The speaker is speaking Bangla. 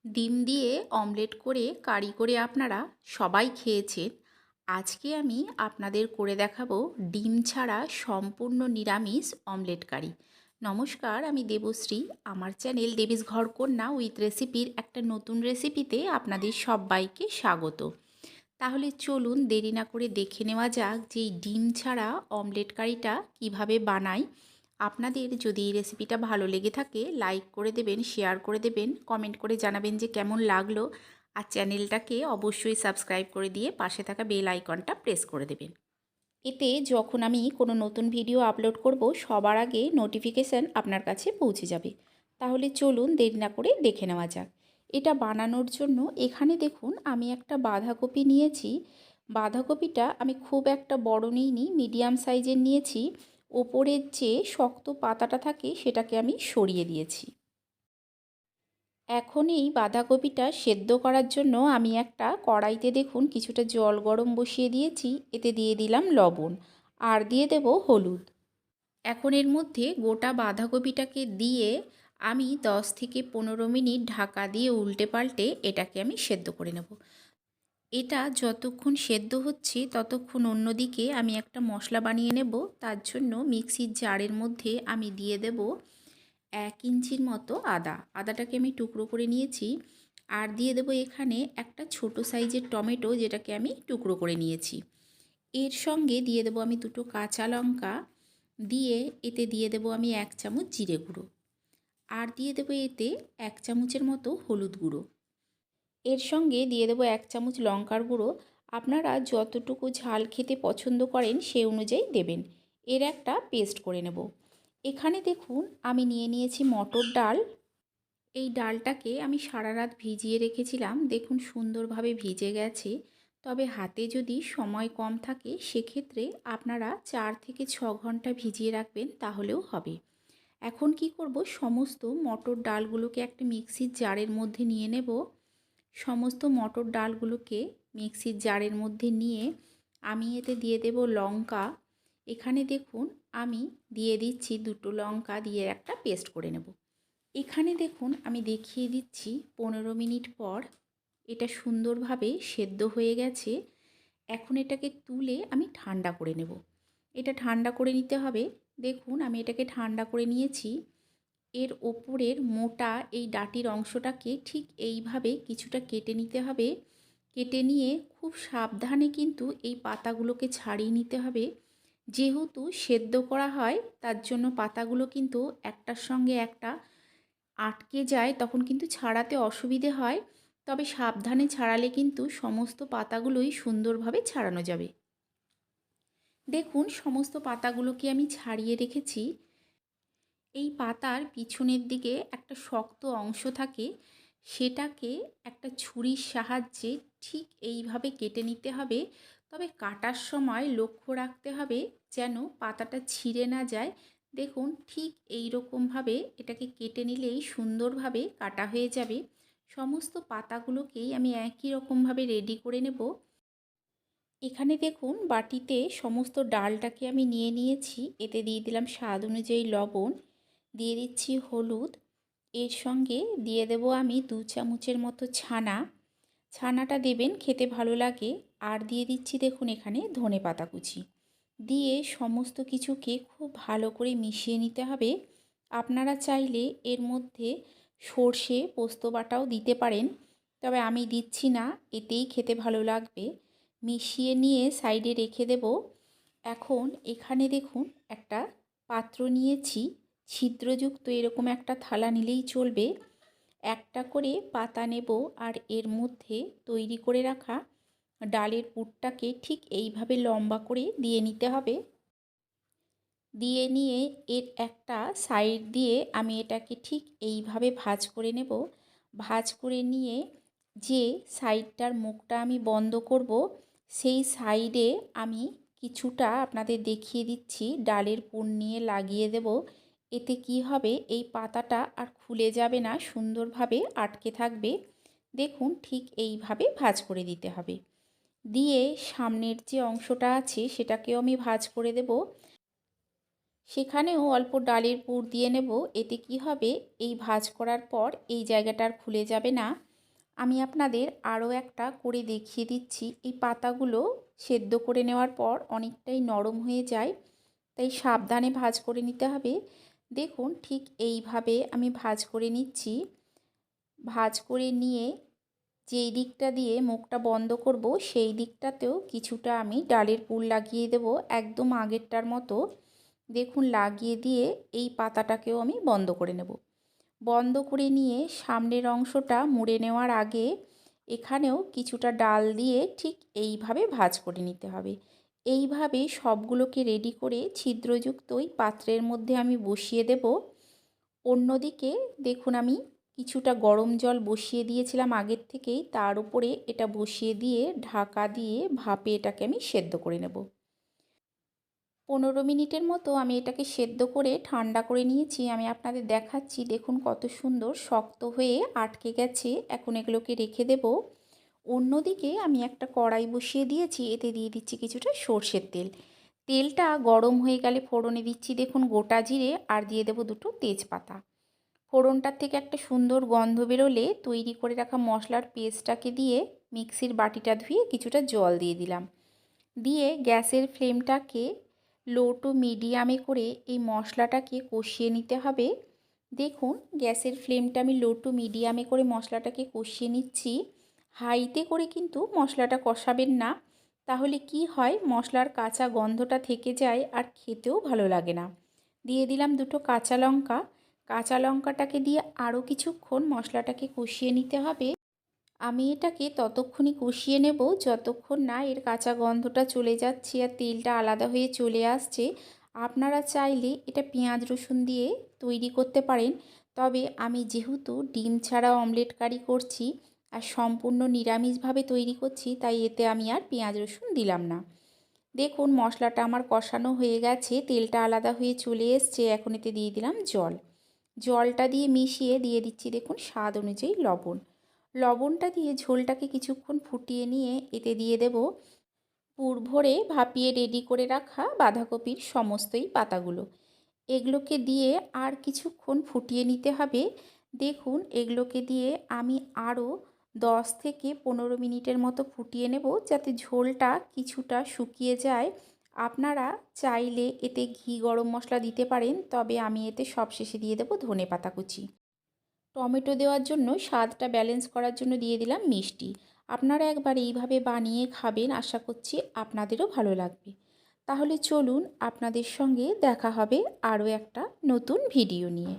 ডিম দিয়ে অমলেট করে কারি করে আপনারা সবাই খেয়েছেন। আজকে আমি আপনাদের করে দেখাবো ডিম ছাড়া সম্পূর্ণ নিরামিষ অমলেট কারি। নমস্কার, আমি দেবশ্রী। আমার চ্যানেল দেবীস ঘরকন্যা উইথ রেসিপির একটা নতুন রেসিপিতে আপনাদের সবাইকে স্বাগত। তাহলে চলুন দেরি না করে দেখে নেওয়া যাক যে এই ডিম ছাড়া অমলেট কারিটা কিভাবে বানাই। আপনাদের যদি এই রেসিপিটা ভালো লেগে থাকে লাইক করে দেবেন, শেয়ার করে দেবেন, কমেন্ট করে জানাবেন যে কেমন লাগলো। আর চ্যানেলটাকে অবশ্যই সাবস্ক্রাইব করে দিয়ে পাশে থাকা বেল আইকনটা প্রেস করে দেবেন। এতে যখন আমি কোনো নতুন ভিডিও আপলোড করব সবার আগে নোটিফিকেশান আপনার কাছে পৌঁছে যাবে। তাহলে চলুন দেরি না করে দেখে নেওয়া যাক। এটা বানানোর জন্য এখানে দেখুন আমি একটা বাঁধাকপি নিয়েছি। বাঁধাকপিটা আমি খুব একটা বড় নিইনি, মিডিয়াম সাইজের নিয়েছি। ওপরের যে শক্ত পাতাটা থাকে সেটাকে আমি সরিয়ে দিয়েছি। এখন এই বাঁধাকপিটা সেদ্ধ করার জন্য আমি একটা কড়াইতে দেখুন কিছুটা জল গরম বসিয়ে দিয়েছি। এতে দিয়ে দিলাম লবণ আর দিয়ে দেব হলুদ। এখন এর মধ্যে গোটা বাঁধাকপিটাকে দিয়ে আমি 10 থেকে 15 মিনিট ঢাকা দিয়ে উল্টে পাল্টে এটাকে আমি সেদ্ধ করে নেব। এটা যতক্ষণ সেদ্ধ হচ্ছে ততক্ষণ অন্যদিকে আমি একটা মশলা বানিয়ে নেব। তার জন্য মিক্সির জারের মধ্যে আমি দিয়ে দেব 1 ইঞ্চির মতো আদাটাকে আমি টুকরো করে নিয়েছি। আর দিয়ে দেব এখানে একটা ছোট সাইজের টমেটো, যেটাকে আমি টুকরো করে নিয়েছি। এর সঙ্গে দিয়ে দেব আমি দুটো কাঁচা লঙ্কা, দিয়ে এতে দিয়ে দেব আমি 1 চামচ জিরে গুঁড়ো, আর দিয়ে দেব এতে 1 চামচের মতো হলুদ গুঁড়ো। এর সঙ্গে দিয়ে দেব 1 চামচ লঙ্কার গুঁড়ো। আপনারা যতটুকু ঝাল খেতে পছন্দ করেন সেই অনুযায়ী দেবেন। এর একটা পেস্ট করে নেব। এখানে দেখুন আমি নিয়ে নিয়েছি মটর ডাল। এই ডালটাকে আমি সারা রাত ভিজিয়ে রেখেছিলাম। দেখুন সুন্দরভাবে ভিজে গেছে। তবে হাতে যদি সময় কম থাকে সেক্ষেত্রে আপনারা 4 থেকে 6 ঘন্টা ভিজিয়ে রাখবেন, তাহলেও হবে। এখন কি করব, সমস্ত মটর ডালগুলোকে একটা মিক্সির জারের মধ্যে নিয়ে নেব। সমস্ত মটর ডালগুলোকে মিক্সির জারের মধ্যে নিয়ে আমি এতে দিয়ে দেব লঙ্কা। এখানে দেখুন আমি দিয়ে দিচ্ছি দুটো লঙ্কা, দিয়ে একটা পেস্ট করে নেব। এখানে দেখুন আমি দেখিয়ে দিচ্ছি 15 মিনিট পর এটা সুন্দরভাবে সেদ্ধ হয়ে গেছে। এখন এটাকে তুলে আমি ঠান্ডা করে নেব। এটা ঠান্ডা করে নিতে হবে। দেখুন আমি এটাকে ঠান্ডা করে নিয়েছি। এর ওপরের মোটা এই ডাটির অংশটাকে ঠিক এইভাবে কিছুটা কেটে নিতে হবে। কেটে নিয়ে খুব সাবধানে কিন্তু এই পাতাগুলোকে ছাড়িয়ে নিতে হবে। যেহেতু সেদ্ধ করা হয় তার জন্য পাতাগুলো কিন্তু একটার সঙ্গে একটা আটকে যায়, তখন কিন্তু ছাড়াতে অসুবিধে হয়। তবে সাবধানে ছাড়ালে কিন্তু সমস্ত পাতাগুলোই সুন্দরভাবে ছাড়ানো যাবে। দেখুন সমস্ত পাতাগুলোকে আমি ছাড়িয়ে রেখেছি। এই পাতার পিছনের দিকে একটা শক্ত অংশ থাকে, সেটাকে একটা ছুরির সাহায্যে ঠিক এইভাবে কেটে নিতে হবে। তবে কাটার সময় লক্ষ্য রাখতে হবে যেন পাতাটা ছিঁড়ে না যায়। দেখুন ঠিক এই রকমভাবে এটাকে কেটে নিলেই সুন্দরভাবে কাটা হয়ে যাবে। সমস্ত পাতাগুলোকেই আমি একই রকমভাবে রেডি করে নেব। এখানে দেখুন বাটিতে সমস্ত ডালটাকে আমি নিয়ে নিয়েছি। এতে দিয়ে দিলাম স্বাদ অনুযায়ী লবণ, দিয়ে দিচ্ছি হলুদ। এর সঙ্গে দিয়ে দেব আমি 2 চামচের মতো ছানা। ছানাটা দেবেন, খেতে ভালো লাগে। আর দিয়ে দিচ্ছি দেখুন এখানে ধনেপাতা কুচি। দিয়ে সমস্ত কিছুকে খুব ভালো করে মিশিয়ে নিতে হবে। আপনারা চাইলে এর মধ্যে সর্ষে পোস্ত বাটাও দিতে পারেন, তবে আমি দিচ্ছি না, এতেই খেতে ভালো লাগবে। মিশিয়ে নিয়ে সাইডে রেখে দেব। এখন এখানে দেখুন একটা পাত্র নিয়েছি, ছিদ্রযুক্ত এরকম একটা থালা নিলেই চলবে। একটা করে পাতা নেব আর এর মধ্যে তৈরি করে রাখা ডালের পুরটাকে ঠিক এইভাবে লম্বা করে দিয়ে নিতে হবে। দিয়ে নিয়ে এর একটা সাইড দিয়ে আমি এটাকে ঠিক এইভাবে ভাঁজ করে নেব। ভাঁজ করে নিয়ে যে সাইডটার মুখটা আমি বন্ধ করব, সেই সাইডে আমি কিছুটা আপনাদের দেখিয়ে দিচ্ছি ডালের পুর নিয়ে লাগিয়ে দেব। এতে কি হবে, এই পাতাটা আর খুলে যাবে না, সুন্দরভাবে আটকে থাকবে। দেখুন ঠিক এইভাবে ভাঁজ করে দিতে হবে। দিয়ে সামনের যে অংশটা আছে সেটাকেও আমি ভাঁজ করে দেব। সেখানেও অল্প ডালের পুর দিয়ে নেব। এতে কি হবে, এই ভাঁজ করার পর এই জায়গাটা আর খুলে যাবে না। আমি আপনাদের আরও একটা করে দেখিয়ে দিচ্ছি। এই পাতাগুলো সেদ্ধ করে নেওয়ার পর অনেকটাই নরম হয়ে যায়, তাই সাবধানে ভাজ করে নিতে হবে। দেখুন ঠিক এইভাবে আমি ভাজ করে নিচ্ছি। ভাজ করে নিয়ে যেই দিকটা দিয়ে মুখটা বন্ধ করব সেই দিকটাতেও কিছুটা আমি ডালের পুর লাগিয়ে দেব, একদম আগেরটার মতো। দেখুন লাগিয়ে দিয়ে এই পাতাটাকেও আমি বন্ধ করে নেব। বন্ধ করে নিয়ে সামনের অংশটা মুড়ে নেওয়ার আগে এখানেও কিছুটা ডাল দিয়ে ঠিক এইভাবে ভাজ করে নিতে হবে। এইভাবে সবগুলোকে রেডি করে ছিদ্রযুক্ত ওই পাত্রের মধ্যে আমি বসিয়ে দেব। অন্যদিকে দেখুন আমি কিছুটা গরম জল বসিয়ে দিয়েছিলাম আগের থেকেই, তার উপরে এটা বসিয়ে দিয়ে ঢাকা দিয়ে ভাপে এটাকে আমি সেদ্ধ করে নেব। 15 মিনিটের মতো আমি এটাকে সেদ্ধ করে ঠান্ডা করে নিয়েছি। আমি আপনাদের দেখাচ্ছি, দেখুন কত সুন্দর শক্ত হয়ে আটকে গেছে। এখন এগুলোকে রেখে দেব। অন্যদিকে আমি একটা কড়াই বসিয়ে দিয়েছি, এতে দিয়ে দিচ্ছি কিছুটা সর্ষের তেল। তেলটা গরম হয়ে গেলে ফোড়নে দিচ্ছি দেখুন গোটা জিরে, আর দিয়ে দেব দুটো তেজপাতা। ফোড়নটার থেকে একটা সুন্দর গন্ধ বেরোলে তৈরি করে রাখা মশলার পেস্টটাকে দিয়ে মিক্সির বাটিটা ধুয়ে কিছুটা জল দিয়ে দিলাম। দিয়ে গ্যাসের ফ্লেমটাকে লো টু মিডিয়ামে করে এই মশলাটাকে কষিয়ে নিতে হবে। দেখুন গ্যাসের ফ্লেমটা আমি লো টু মিডিয়ামে করে মশলাটাকে কষিয়ে নিচ্ছি। হাইতে করে কিন্তু মশলাটা কষাবেন না, তাহলে কি হয় মশলার কাঁচা গন্ধটা থেকে যায় আর খেতেও ভালো লাগে না। দিয়ে দিলাম দুটো কাঁচা লঙ্কা। কাঁচা লঙ্কাটাকে দিয়ে আরও কিছুক্ষণ মশলাটাকে কষিয়ে নিতে হবে। আমি এটাকে ততক্ষণই কষিয়ে নেব যতক্ষণ না এর কাঁচা গন্ধটা চলে যাচ্ছে আর তেলটা আলাদা হয়ে চলে আসছে। আপনারা চাইলে এটা পেঁয়াজ রসুন দিয়ে তৈরি করতে পারেন, তবে আমি যেহেতু ডিম ছাড়া অমলেট কারি করছি আর সম্পূর্ণ নিরামিষভাবে তৈরি করছি, তাই এতে আমি আর পেঁয়াজ রসুন দিলাম না। দেখুন মশলাটা আমার কষানো হয়ে গেছে, তেলটা আলাদা হয়ে চলে এসছে। এখন এতে দিয়ে দিলাম জল। জলটা দিয়ে মিশিয়ে দিয়ে দিচ্ছি দেখুন স্বাদ অনুযায়ী লবণ। লবণটা দিয়ে ঝোলটাকে কিছুক্ষণ ফুটিয়ে নিয়ে এতে দিয়ে দেব পুর ভরে ভাপিয়ে রেডি করে রাখা বাঁধাকপির সমস্তই পাতাগুলো। এগুলোকে দিয়ে আর কিছুক্ষণ ফুটিয়ে নিতে হবে। দেখুন এগুলোকে দিয়ে আমি আরও 10 থেকে 15 মিনিটের মতো ফুটিয়ে নেব, যাতে ঝোলটা কিছুটা শুকিয়ে যায়। আপনারা চাইলে এতে ঘি গরম মশলা দিতে পারেন, তবে আমি এতে সবশেষে দিয়ে দেব ধনেপাতা কুচি। টমেটো দেওয়ার জন্য স্বাদটা ব্যালেন্স করার জন্য দিয়ে দিলাম মিষ্টি। আপনারা একবার এইভাবে বানিয়ে খাবেন, আশা করছি আপনাদেরও ভালো লাগবে। তাহলে চলুন আপনাদের সঙ্গে দেখা হবে আরও একটা নতুন ভিডিও নিয়ে।